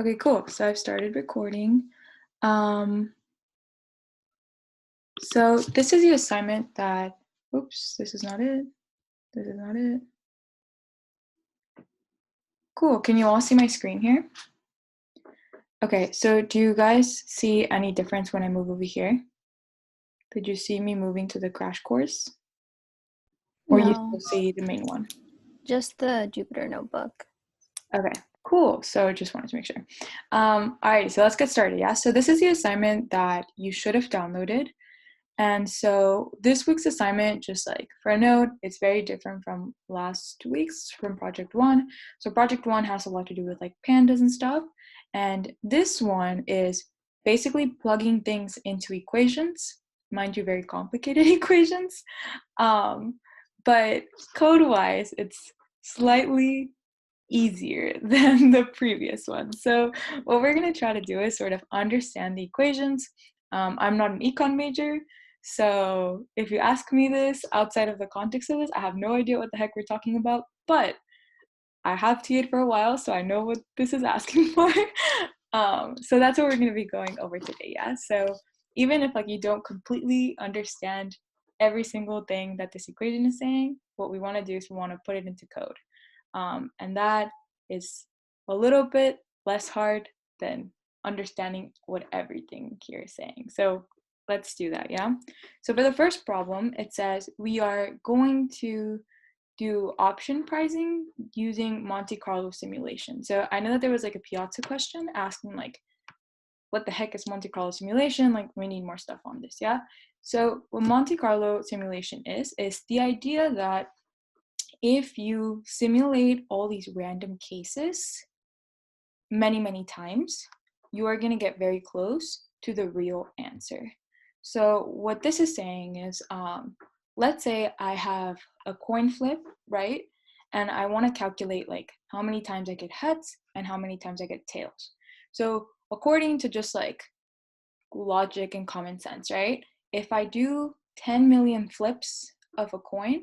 Okay, cool. So I've started recording. Um, so this is the assignment that, oops, this is not it. This is not it. Cool. Can you all see my screen here? Okay, so do you guys see any difference when I move over here? Did you see me moving to the crash course? Or you No, still see the main one? just the Jupyter notebook. Okay, cool. So just wanted to make sure. Alrighty, so let's get started. Yeah, so this is the assignment that you should have downloaded. And so this week's assignment, just like for a note, it's very different from last week's from Project 1. So Project 1 has a lot to do with like pandas and stuff. And this one is basically plugging things into equations, mind you, very complicated equations. Um, but code-wise, it's slightly easier than the previous one. So what we're going to try to do is sort of understand the equations. I'm not an econ major, so if you ask me this outside of the context of this, I have no idea what the heck we're talking about, but I have TA'd for a while, so I know what this is asking for. So that's what we're going to be going over today, yeah? So even if like you don't completely understand every single thing that this equation is saying, what we want to do is we want to put it into code. And that is a little bit less hard than understanding what everything here is saying. So let's do that, yeah? So for the first problem, it says we are going to do option pricing using Monte Carlo simulation. So I know that there was like a Piazza question asking like, what the heck is Monte Carlo simulation? Like we need more stuff on this, yeah? So what Monte Carlo simulation is the idea that if you simulate all these random cases many, many times, you are going to get very close to the real answer. So what this is saying is, let's say I have a coin flip, right? And I want to calculate like how many times I get heads and how many times I get tails. So according to just like logic and common sense, right? If I do 10 million flips of a coin,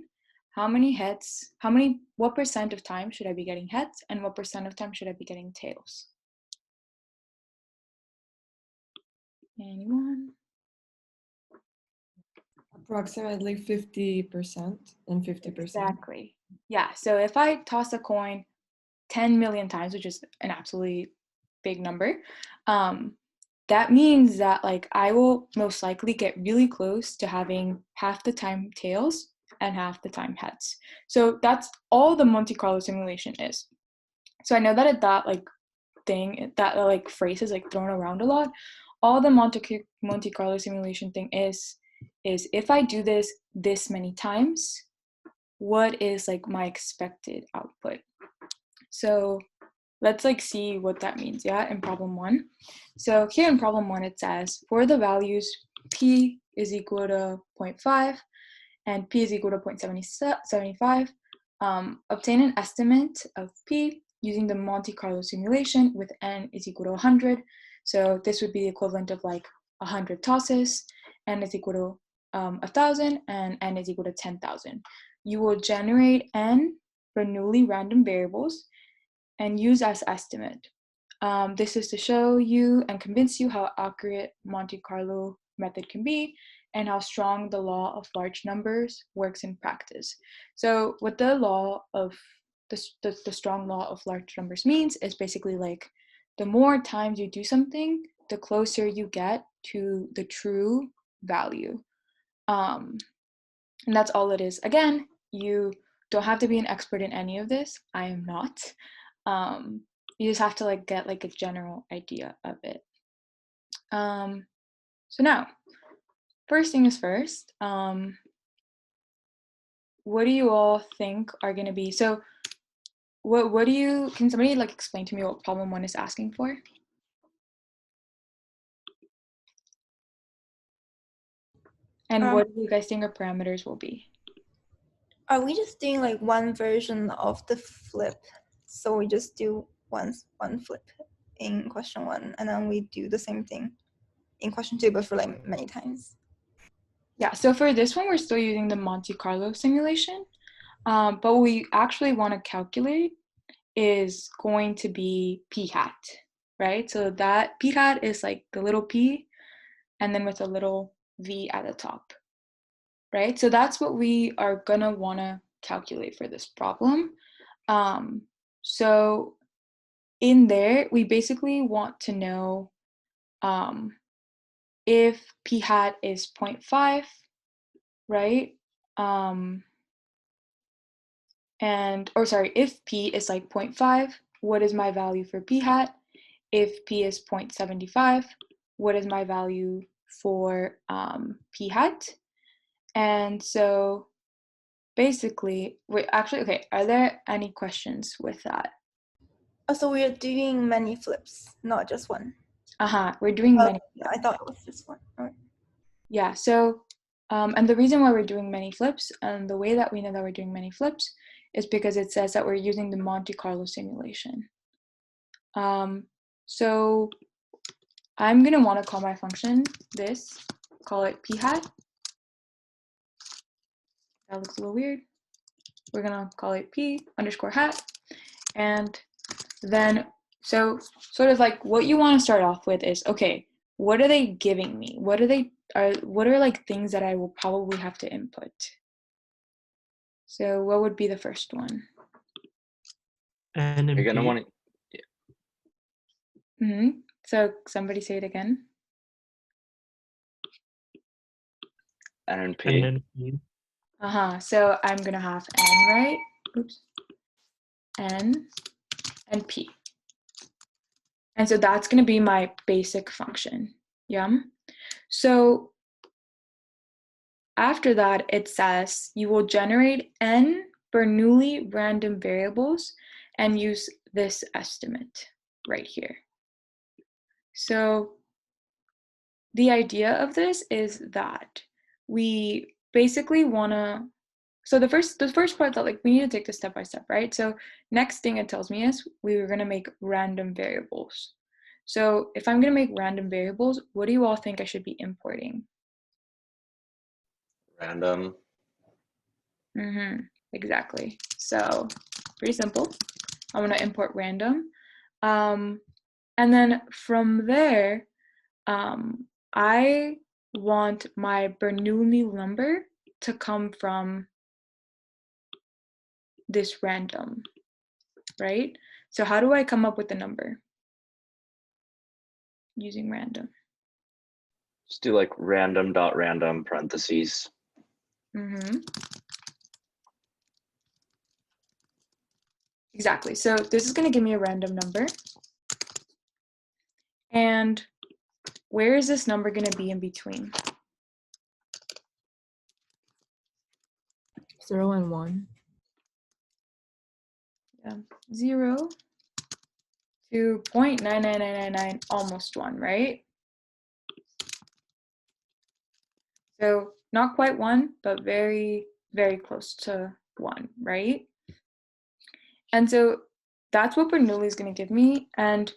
what percent of time should I be getting heads and what percent of time should I be getting tails? Anyone? Approximately 50% and 50%. Exactly. Yeah, so if I toss a coin 10 million times, which is an absolutely big number, that means that like I will most likely get really close to having half the time tails and half the time heads. So that's all the Monte Carlo simulation is. So I know that that like thing, that like phrase is like thrown around a lot. All the Monte Carlo simulation thing is if I do this many times, what is like my expected output? So let's like see what that means, yeah, in problem 1. So here in problem 1, it says for the values p is equal to 0.5 and p is equal to 0.75, obtain an estimate of p using the Monte Carlo simulation with n is equal to 100. So this would be the equivalent of like 100 tosses, n is equal to 1,000, and n is equal to 10,000. You will generate n for newly random variables and use as estimate. This is to show you and convince you how accurate Monte Carlo method can be and how strong the law of large numbers works in practice. So what the law of the strong law of large numbers means is basically like the more times you do something, the closer you get to the true value. And that's all it is. Again, you don't have to be an expert in any of this. I am not. You just have to like get like a general idea of it. So now, first thing is first. What do you all think are going to be? So, what do you? Can somebody like explain to me what problem 1 is asking for? And what do you guys think our parameters will be? Are we just doing like one version of the flip? So we just do one flip in question 1, and then we do the same thing in question 2, but for like many times. Yeah, so for this one, we're still using the Monte Carlo simulation, but what we actually want to calculate is going to be p hat. right? So that p hat is like the little p and then with a little v at the top, right? So that's what we are gonna wanna calculate for this problem. So in there, we basically want to know if p hat is 0.5, right? If p is like 0.5, what is my value for p hat? If p is 0.75, what is my value for p hat? And so basically, okay, are there any questions with that? Oh, so we are doing many flips, not just one. We're doing many. Yeah, I thought it was just one. All right. Yeah, so, and the reason why we're doing many flips, and the way that we know that we're doing many flips, is because it says that we're using the Monte Carlo simulation. So I'm gonna wanna call my function this, call it p hat. That looks a little weird. We're gonna call it p underscore hat. And then, so sort of like what you wanna start off with is, okay, what are they giving me? What are like things that I will probably have to input? So what would be the first one? N and You're gonna P. want to. So somebody say it again. N and N P. and P. So I'm gonna have n, right? Oops. N and p. And so that's gonna be my basic function. Yeah. So after that, it says you will generate n Bernoulli random variables and use this estimate right here. So the idea of this is that we basically wanna, so the first part that like we need to take this step by step, right? So next thing it tells me is we were gonna make random variables. So if I'm gonna make random variables, what do you all think I should be importing? Random. Exactly. So pretty simple. I'm gonna import random. And then from there, I want my Bernoulli number to come from this random, right? So how do I come up with the number? Using random. Just do like random dot random parentheses. Exactly. So this is going to give me a random number. And where is this number going to be in between? 0 and 1. Yeah. 0 to 0.99999, almost 1, right? So not quite 1, but very, very close to 1, right? And so that's what Bernoulli is going to give me. And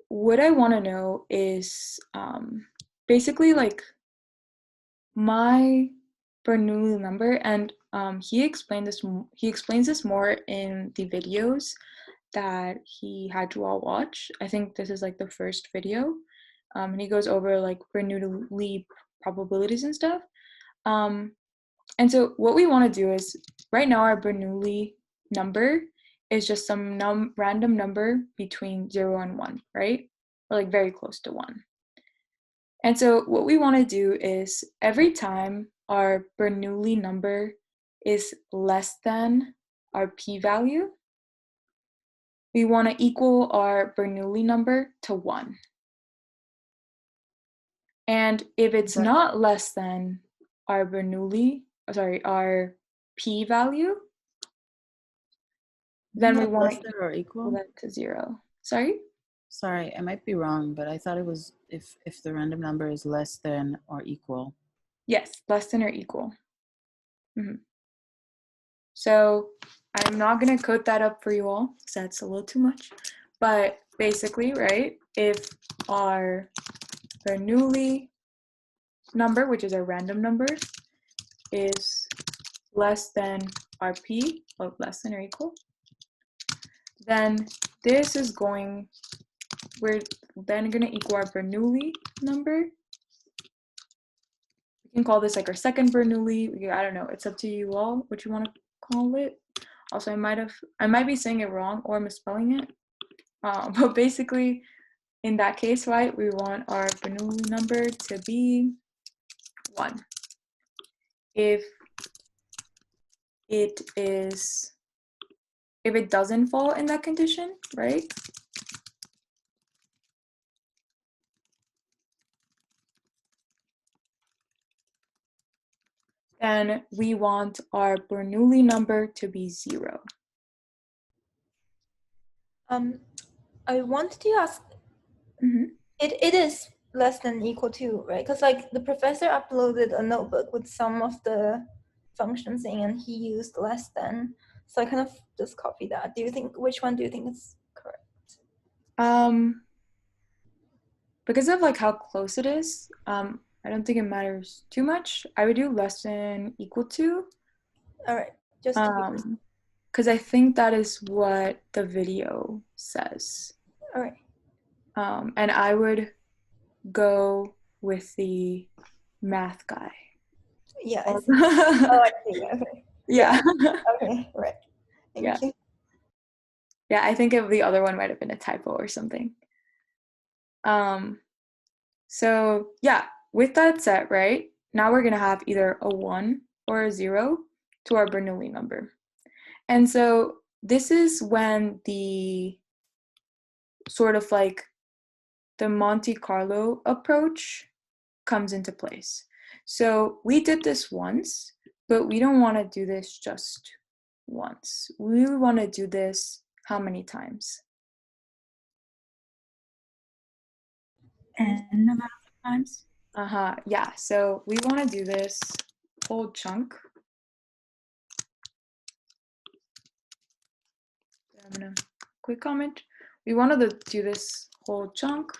what I want to know is basically like my Bernoulli number, and he explains this more in the videos that he had you all watch. I think this is like the first video, and he goes over like Bernoulli probabilities and stuff. And so what we want to do is, right now our Bernoulli number is just some random number between 0 and 1, right? Or like very close to 1. And so what we want to do is every time our Bernoulli number is less than our p-value, we want to equal our Bernoulli number to 1. And if it's not less than our our p-value, then we want to or equal equal. that to 0. Sorry? Sorry, I might be wrong, but I thought it was if the random number is less than or equal. Yes, less than or equal. So I'm not going to code that up for you all because that's a little too much. But basically, right, if our Bernoulli number, which is our random number, is less than our p, or less than or equal, then this is going, we're then gonna equal our Bernoulli number. We can call this like our second Bernoulli. I don't know, it's up to you all what you want to call it. Also, I might be saying it wrong or misspelling it. But basically, in that case, right, we want our Bernoulli number to be 1. If it doesn't fall in that condition, right? Then we want our Bernoulli number to be 0. I wanted to ask, Mhm. it is less than equal to, right? Because like the professor uploaded a notebook with some of the functions in, and he used less than. So I kind of just copy that. Which one do you think is correct? Because of like how close it is, I don't think it matters too much. I would do less than equal to, All right, just to be precise. because I think that is what the video says. All right. And I would go with the math guy. Yeah. I see. Oh, I see. Okay. Yeah. Okay. Right. Thank Yeah. you. Yeah, I think the other one might have been a typo or something. So yeah, with that set, right, now we're gonna have either a 1 or a 0 to our Bernoulli number. And so this is when the sort of like the Monte Carlo approach comes into place. So we did this once, but we don't want to do this just once. We want to do this how many times? N amount of times. Yeah, so we want to do this whole chunk. I'm gonna quick comment. We wanted to do this whole chunk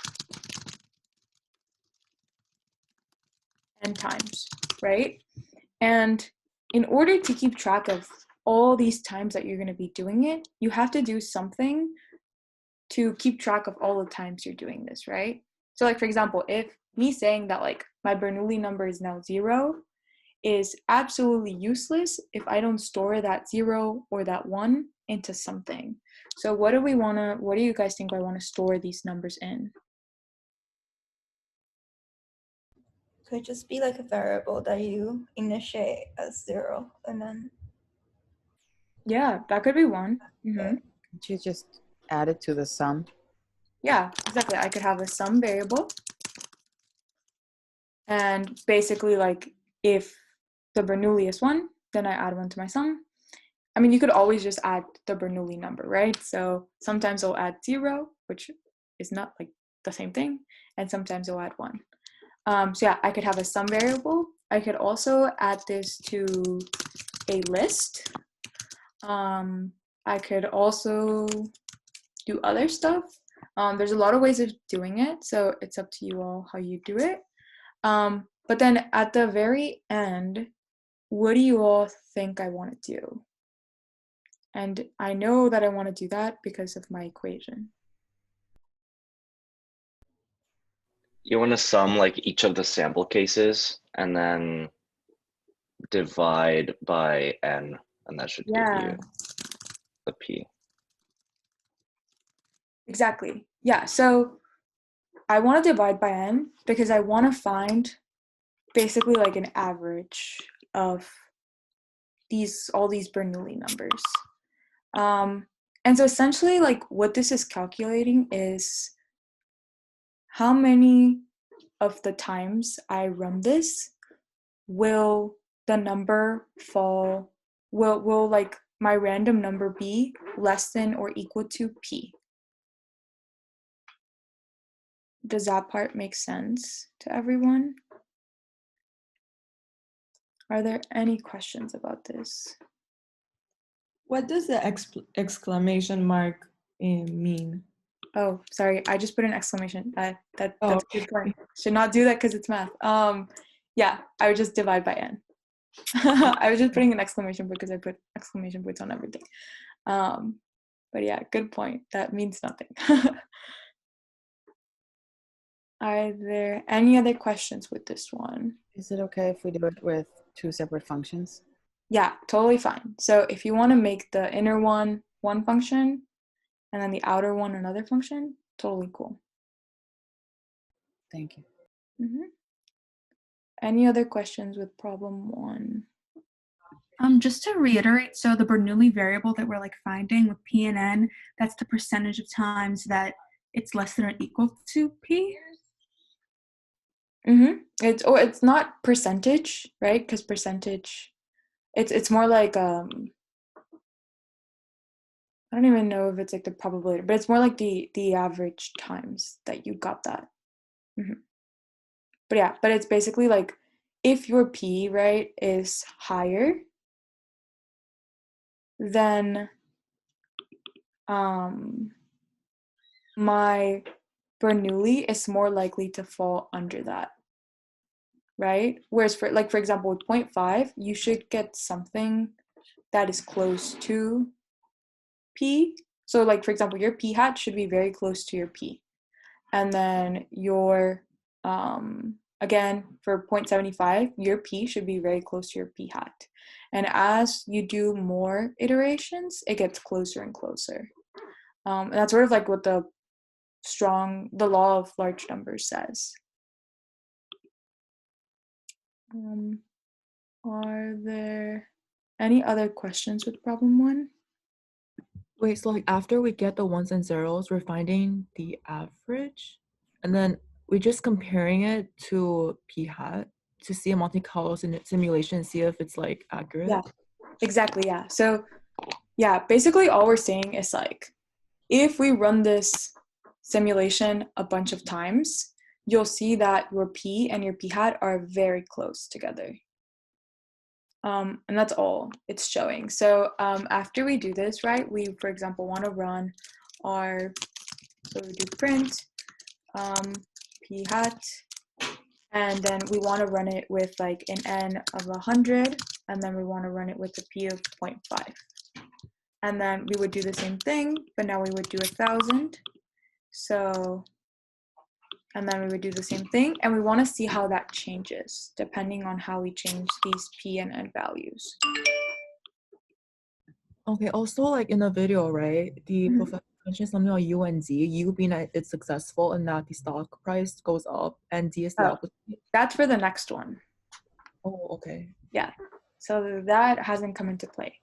n times, right? And in order to keep track of all these times that you're going to be doing it, you have to do something to keep track of all the times you're doing this, right? So like, for example, if me saying that like my Bernoulli number is now 0 is absolutely useless if I don't store that 0 or that 1 into something. So what do you guys think I want to store these numbers in? Could just be like a variable that you initiate as 0 and then. Yeah, that could be one. Mm-hmm. Could you just add it to the sum? Yeah, exactly. I could have a sum variable. And basically, like, if the Bernoulli is 1, then I add 1 to my sum. I mean, you could always just add the Bernoulli number, right? So sometimes I'll add 0, which is not like the same thing, and sometimes I'll add 1. So yeah, I could have a sum variable. I could also add this to a list. I could also do other stuff. There's a lot of ways of doing it, so it's up to you all how you do it. But then at the very end, what do you all think I want to do? And I know that I want to do that because of my equation. You want to sum like each of the sample cases and then divide by n, and that should give you the p. Exactly. Yeah, so I want to divide by n because I want to find basically like an average of all these Bernoulli numbers. And so essentially like what this is calculating is how many of the times I run this will the number fall, will like my random number be less than or equal to p. Does that part make sense to everyone? Are there any questions about this? What does the exclamation mark mean? Oh, sorry, I just put an exclamation. That's Oh, a good point. Should not do that because it's math. Yeah, I would just divide by n. I was just putting an exclamation because I put exclamation points on everything. But yeah, good point. That means nothing. Are there any other questions with this one? Is it okay if we do it with two separate functions? Yeah, totally fine. So if you want to make the inner one one function and then the outer one another function, totally cool. Thank you. Any other questions with problem 1? Just to reiterate, so the Bernoulli variable that we're like finding with P and N, that's the percentage of times that it's less than or equal to P? It's not percentage, right? Because percentage, it's more like I don't even know if it's like the probability, but it's more like the average times that you got that. But yeah, but it's basically like if your P, right, is higher, then my Bernoulli is more likely to fall under that, right? Whereas for example with 0.5, you should get something that is close to P. So like for example, your P hat should be very close to your P. And then your again for 0.75, your P should be very close to your P hat. And as you do more iterations, it gets closer and closer. And that's sort of like what the law of large numbers says. Are there any other questions with problem 1? Wait, so like after we get the ones and zeros, we're finding the average, and then we're just comparing it to p hat to see a Monte Carlo simulation and see if it's like accurate. Yeah, exactly. Yeah. So yeah, basically all we're saying is like, if we run this simulation a bunch of times, you'll see that your P and your P hat are very close together. And that's all it's showing. So after we do this, right, we, for example, want to run so we do print P hat, and then we want to run it with like an N of 100, and then we want to run it with a P of 0.5. And then we would do the same thing, but now we would do 1,000. So, and then we would do the same thing, and we want to see how that changes depending on how we change these P and N values. Okay, also like in the video, right, the professor mentioned something about U and Z, U being that it's successful and that the stock price goes up, and D is the opposite. That's for the next one. Oh, okay. Yeah, so that hasn't come into play,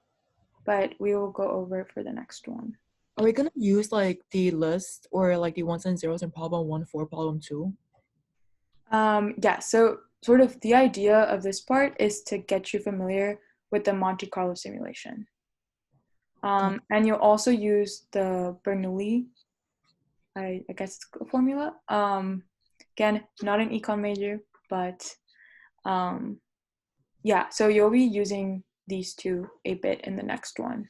but we will go over it for the next one. Are we gonna use like the list or like the ones and zeros in problem 1 for problem 2? Yeah, so sort of the idea of this part is to get you familiar with the Monte Carlo simulation. And you'll also use the Bernoulli, I guess, formula. Again, not an econ major, but yeah, so you'll be using these two a bit in the next one.